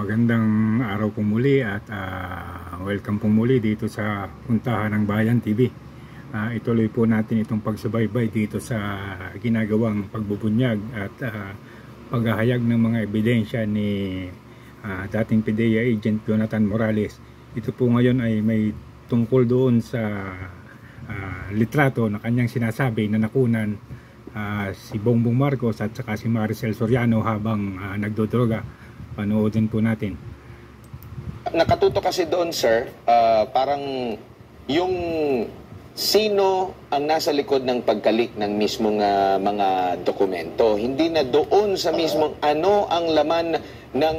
Magandang araw po muli at welcome po muli dito sa Puntahan ng Bayan TV. Ituloy po natin itong pagsubaybay dito sa ginagawang pagbubunyag at paghahayag ng mga ebidensya ni dating PIDEA agent Jonathan Morales. Ito po ngayon ay may tungkol doon sa litrato na kanyang sinasabi na nakunan si Bongbong Marcos at saka si Maricel Soriano habang nagdodroga. Panoodin po natin. Nakatuto kasi doon, sir, parang yung sino ang nasa likod ng pagkalik ng mismong mga dokumento. Hindi na doon sa mismong ano ang laman ng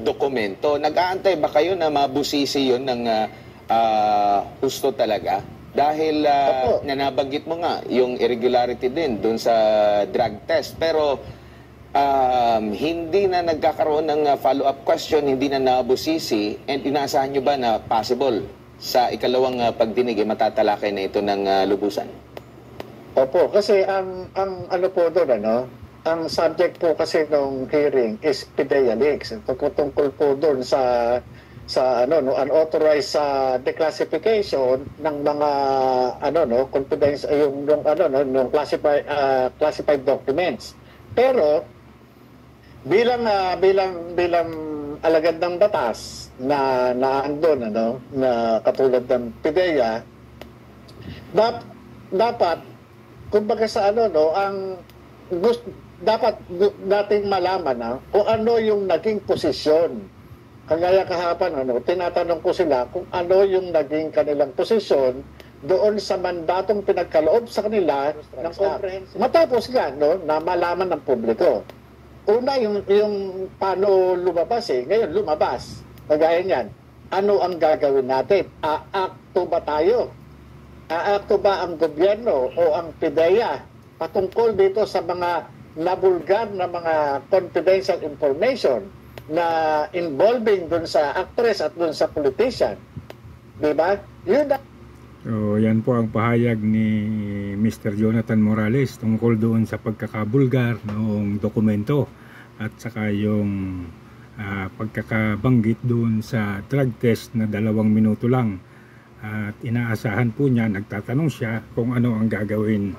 dokumento. Nag-aantay ba kayo na mabusisi yun ng husto talaga? Dahil nanabanggit mo nga yung irregularity din doon sa drug test. Pero hindi na nagkakaroon ng follow-up question, hindi na nabusisi, and inaasahan nyo ba na possible sa ikalawang pagdinig matatalakay na ito ng lubusan? Opo, kasi ang ano po doon, ang subject po kasi ng hearing is PIDEA leaks. Tungkol po doon sa unauthorized declassification ng mga confidence yung classified documents. Pero bilang alagad ng batas na naandun na katulad ng PIDEA, dapat kumbaga sa dapat nating malaman kung ano yung naging posisyon. Kagaya kahapon tinatanong ko sila kung ano yung naging kanilang posisyon doon sa mandatong pinagkaloob sa kanila ng comprehensive. Matapos nga na malaman ng publiko. Una, yung paano lumabas ngayon lumabas. Kagaya niyan, ano ang gagawin natin? Aakto ba tayo? Aakto ba ang gobyerno o ang PIDEA patungkol dito sa mga nabulgar na mga confidential information na involving dun sa actress at dun sa politician? Diba? Yun na. So, yan po ang pahayag ni Mr. Jonathan Morales tungkol doon sa pagkakabulgar ng dokumento at saka yung pagkakabanggit doon sa drug test na 2 minuto lang. At inaasahan po niya, nagtatanong siya kung ano ang gagawin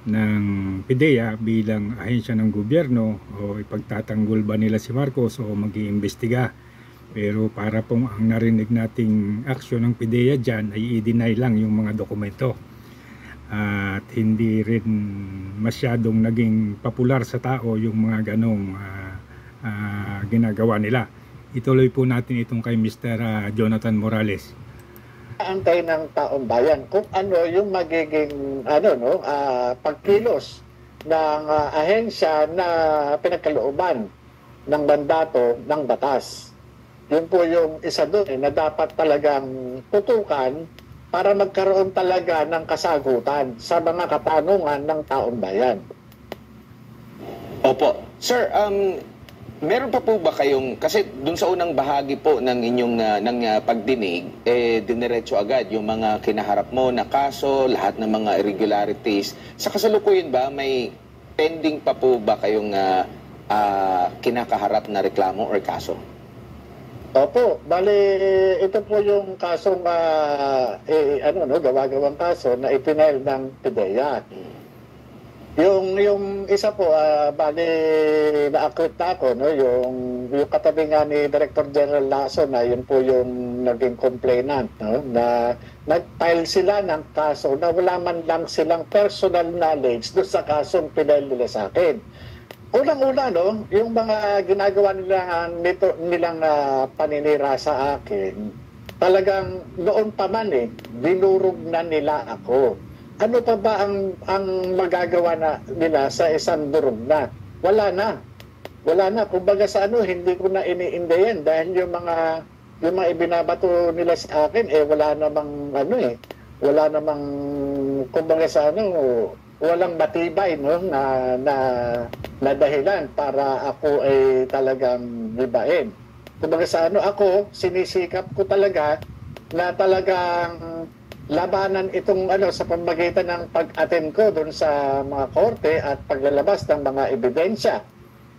ng PIDEA bilang ahensya ng gobyerno o ipagtatanggol ba nila si Marcos o mag-iimbestiga. Pero para pong ang narinig nating aksyon ng PIDEA dyan ay i-deny lang yung mga dokumento. At hindi rin masyadong naging popular sa tao yung mga ganong ginagawa nila. Ituloy po natin itong kay Mr. Jonathan Morales. Antay ng taong bayan kung ano yung magiging pagkilos ng ahensya na pinagkalooban ng mandato ng batas. Yun po yung isa doon na dapat talagang tutukan para magkaroon talaga ng kasagutan sa mga katanungan ng taong bayan. Opo. Sir, meron pa po ba kayong, kasi dun sa unang bahagi po ng inyong pagdinig, diniretso agad yung mga kinaharap mo na kaso, lahat ng mga irregularities. Sa kasalukuyan ba, may pending pa po ba kayong kinakaharap na reklamo or kaso? Opo, bali ito po yung kasong gawa-gawang kaso na ipinail ng PIDEA. Yung isa po bali na-acquit na ako yung katabi nga ni Director General Lasso na yun po yung naging complainant na nag-file sila ng kaso na wala man lang silang personal knowledge doon sa kasong pinail nila sa akin. Unang-una, yung mga ginagawa nilang paninira sa akin, talagang noon pa man dinurog na nila ako. Ano pa ba ang magagawa nila sa isang durog na? Wala na. Wala na. Kumbaga sa hindi ko na iniindayan dahil yung mga ibinabato nila sa akin, wala namang wala namang, kumbaga sa walang matibay na dahilan para ako ay talagang libain. Kumbaga sa ako, sinisikap ko talaga na talagang labanan itong sa pamamagitan ng pag-attend ko doon sa mga korte at paglalabas ng mga ebidensya.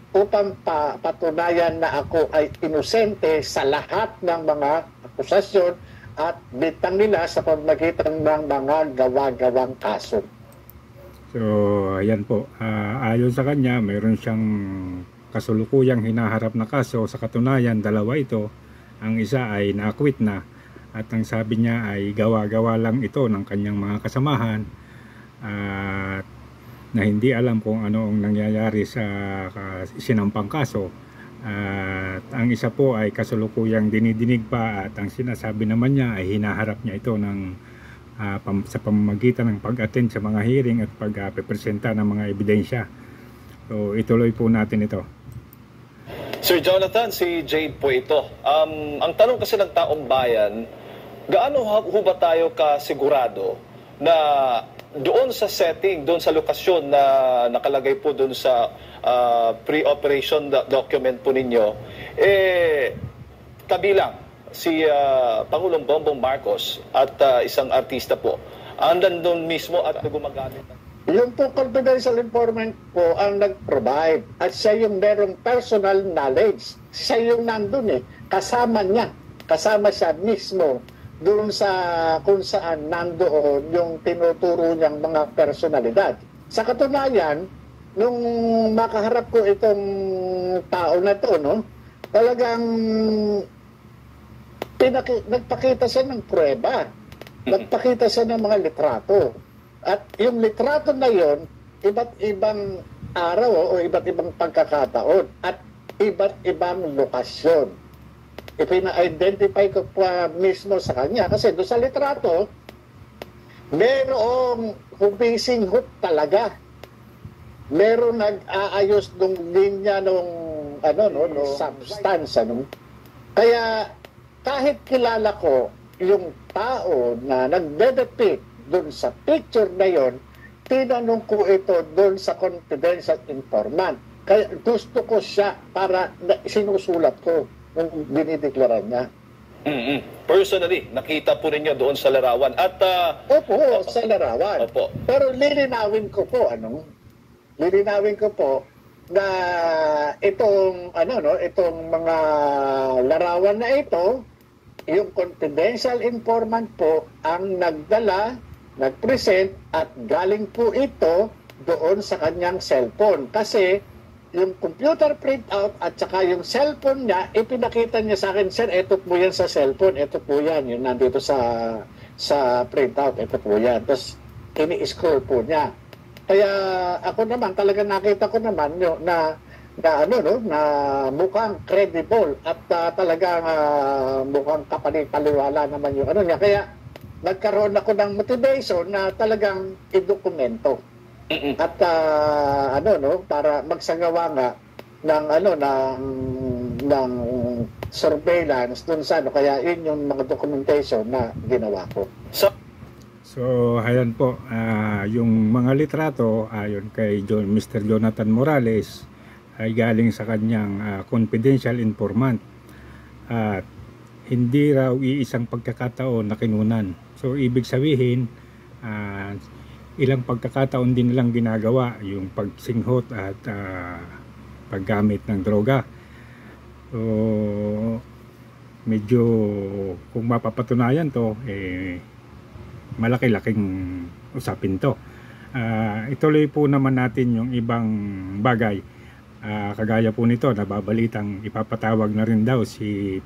upang patunayan na ako ay inosente sa lahat ng mga akusasyon at bitang nila sa pamamagitan ng mga gawa-gawang kaso. So, ayan po. Ayon sa kanya, mayroon siyang kasulukuyang hinaharap na kaso. Sa katunayan, dalawa ito. Ang isa ay na-acquit na. At ang sabi niya ay gawa-gawa lang ito ng kanyang mga kasamahan. At na hindi alam kung ano ang nangyayari sa sinampang kaso. At ang isa po ay kasulukuyang dinidinig pa. At ang sinasabi naman niya ay hinaharap niya ito ng sa pamamagitan ng pag-attend sa mga hearing at pag-presenta ng mga ebidensya. So ituloy po natin ito. Sir Jonathan, si Jade po ito. Ang tanong kasi ng taong bayan, gaano ho ba tayo kasigurado na doon sa setting, doon sa lokasyon na nakalagay po doon sa pre-operation document po ninyo, kabilang si Pangulong Bongbong Marcos at isang artista po, andan doon mismo at gumagamit. Yung po confidential informant po ang nag-provide at siya yung merong personal knowledge. Siya yung nandun kasama niya, kasama siya mismo doon sa kung saan nandoon yung tinuturo niyang mga personalidad. Sa katunayan, nung makaharap ko itong tao na to, no, talagang nagpakita siya ng pruweba. Nagpakita siya ng mga litrato. At yung litrato na yon, iba't ibang araw o iba't ibang pagkakataon at iba't ibang lokasyon. Ipina-identify ko pa mismo sa kanya kasi doon sa litrato, merong humising hook talaga. Merong nag-aayos ng linya nung substance. Kaya kahit kilala ko yung tao na nagde-depict doon sa picture na yon, tinanong ko ito doon sa confidential informant. Kaya gusto ko siya para sinusulat ko yung dinideklara niya. Personally, nakita po ninyo doon sa larawan. At, opo, sa larawan. Opo. Pero lilinawin ko po na itong mga larawan na ito, yung confidential informant po ang nagdala, nagpresent at galing po ito doon sa kanyang cellphone. Kasi yung computer printout at saka yung cellphone niya, ipinakita niya sa akin, sir, ito po yan sa cellphone, ito po yan, yung nandito sa printout, ito po yan. Tapos ini-scroll po niya. Kaya ako naman, talaga nakita ko naman na mukhang credible at talagang mukhang kapaliwala naman yung ano niya. Kaya nagkaroon ako ng motivation na talagang idokumento. At para magsagawa nga ng surveillance dun sa kaya yun yung mga documentation na ginawa ko. So, ayan po, yung mga litrato ayon kay Mr. Jonathan Morales ay galing sa kanyang confidential informant at hindi raw iisang pagkakataon na kinunan. So, ibig sabihin, ilang pagkakataon din nilang ginagawa yung pagsinghot at paggamit ng droga. So, medyo kung mapapatunayan to, malaki-laking usapin to. Ituloy po naman natin yung ibang bagay. Kagaya po nito, nababalitang ipapatawag na rin daw si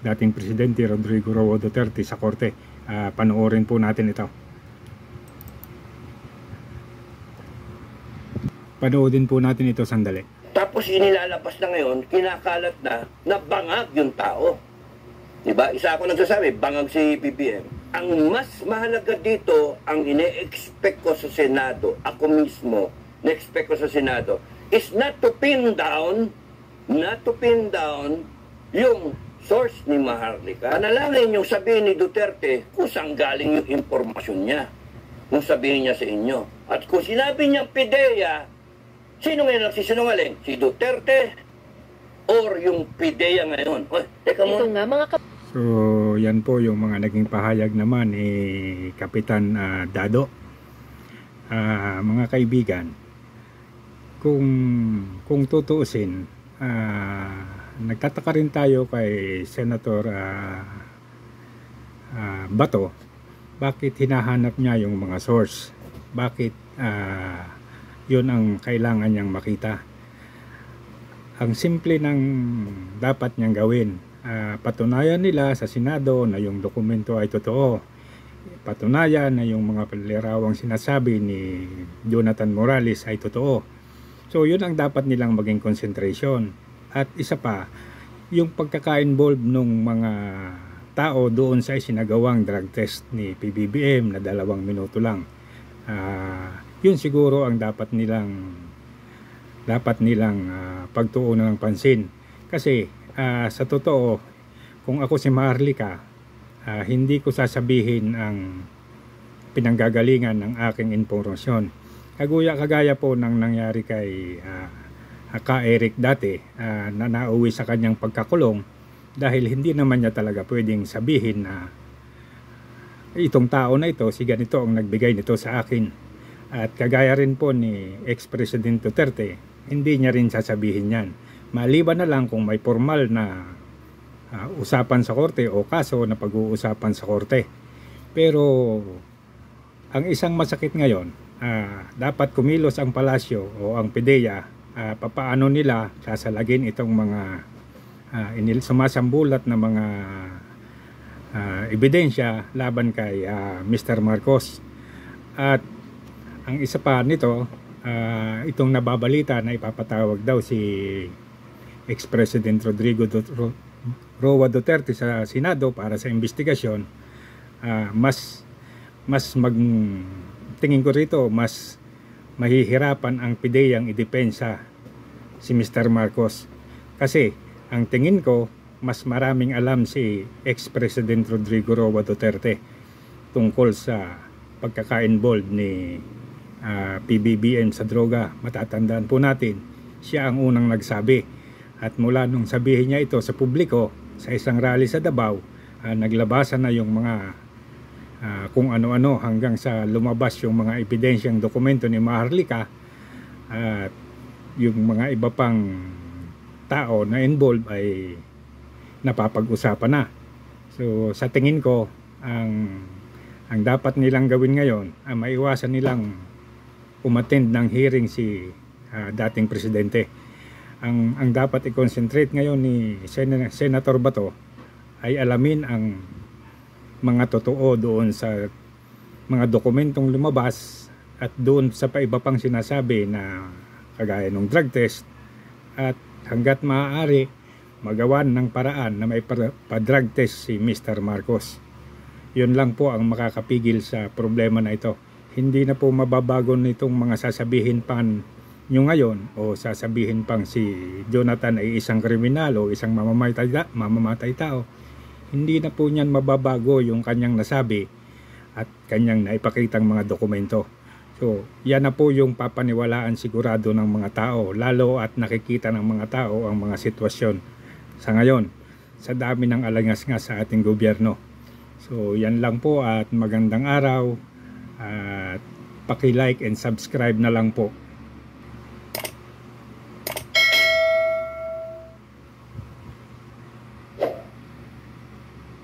dating Presidente Rodrigo Roa Duterte sa korte. Panoorin po natin ito. Panoodin po natin ito sandali. Tapos inilalabas na ngayon, kinakalat na bangag yung tao. Diba? Isa ako nagsasabi, bangag si PBM. Ang mas mahalaga dito, ang ine-expect ko sa Senado, ako mismo, na-expect ko sa Senado, is not to pin down yung source ni Maharlika. Panalangin yung sabihin ni Duterte kung saan galing yung impormasyon niya. Kung sabihin niya sa inyo. At kung sinabi niya PIDEA, sino ngayon nagsisinungaling? Si Duterte or yung PIDEA ngayon? Teka mo. Ito nga, So, yan po yung mga naging pahayag naman ni Kapitan Dado. Mga kaibigan, kung tutuusin, nagtataka rin tayo kay Senator Bato, bakit hinahanap niya yung mga source, bakit yun ang kailangan niyang makita. Ang simple ng dapat niyang gawin, patunayan nila sa Senado na yung dokumento ay totoo, patunayan na yung mga palirawang sinasabi ni Jonathan Morales ay totoo. So yun ang dapat nilang maging concentration. At isa pa, yung pagkaka-involve ng mga tao doon sa isinagawang drug test ni PBBM na 2 minuto lang, yun siguro ang dapat nilang pagtuunan ng pansin. Kasi sa totoo, kung ako si Maharlika, hindi ko sasabihin ang pinanggagalingan ng aking impormasyon. Kagaya po ng nangyari kay Ka Eric dati, na nauwi sa kanyang pagkakulong dahil hindi naman niya talaga pwedeng sabihin na itong tao na ito, si ganito ang nagbigay nito sa akin. At kagaya rin po ni ex-President Duterte, hindi niya rin sasabihin yan. Maliban na lang kung may formal na usapan sa korte o kaso na pag-uusapan sa korte. Pero ang isang masakit ngayon, dapat kumilos ang palasyo o ang PDEA, papaano nila sasalagin itong mga sumasambulat na mga ebidensya laban kay Mr. Marcos. At ang isa pa nito, itong nababalita na ipapatawag daw si ex-President Roa Duterte sa Senado para sa investigasyon, tingin ko rito mas mahihirapan ang PDEA ang idepensa si Mr. Marcos. Kasi ang tingin ko, mas maraming alam si ex-President Rodrigo Roa Duterte tungkol sa pagkaka-involved ni PBBM sa droga. Matatandaan po natin, siya ang unang nagsabi. At mula nung sabihin niya ito sa publiko, sa isang rally sa Davao, naglabasan na yung mga kung ano-ano hanggang sa lumabas yung mga ebidensyang dokumento ni Maharlika at yung mga iba pang tao na involved ay napapag-usapan na. So sa tingin ko, ang dapat nilang gawin ngayon ay maiwasan nilang umattend ng hearing si dating presidente. Ang dapat i-concentrate ngayon ni Senator Bato ay alamin ang mga totoo doon sa mga dokumentong lumabas at doon sa iba pang sinasabi na kagaya ng drug test, at hanggat maaari magawan ng paraan na may pa-drug test si Mr. Marcos. Yun lang po ang makakapigil sa problema na ito. Hindi na po mababago nitong mga sasabihin pa nyo ngayon o sasabihin pang si Jonathan ay isang kriminal o isang mamamatay tao. Hindi na po niyan mababago yung kanyang nasabi at kanyang naipakitang mga dokumento. So, yan na po yung papaniwalaan sigurado ng mga tao, lalo at nakikita ng mga tao ang mga sitwasyon sa ngayon, sa dami ng alangas-ngas sa ating gobyerno. So, yan lang po at magandang araw at paki-like and subscribe na lang po.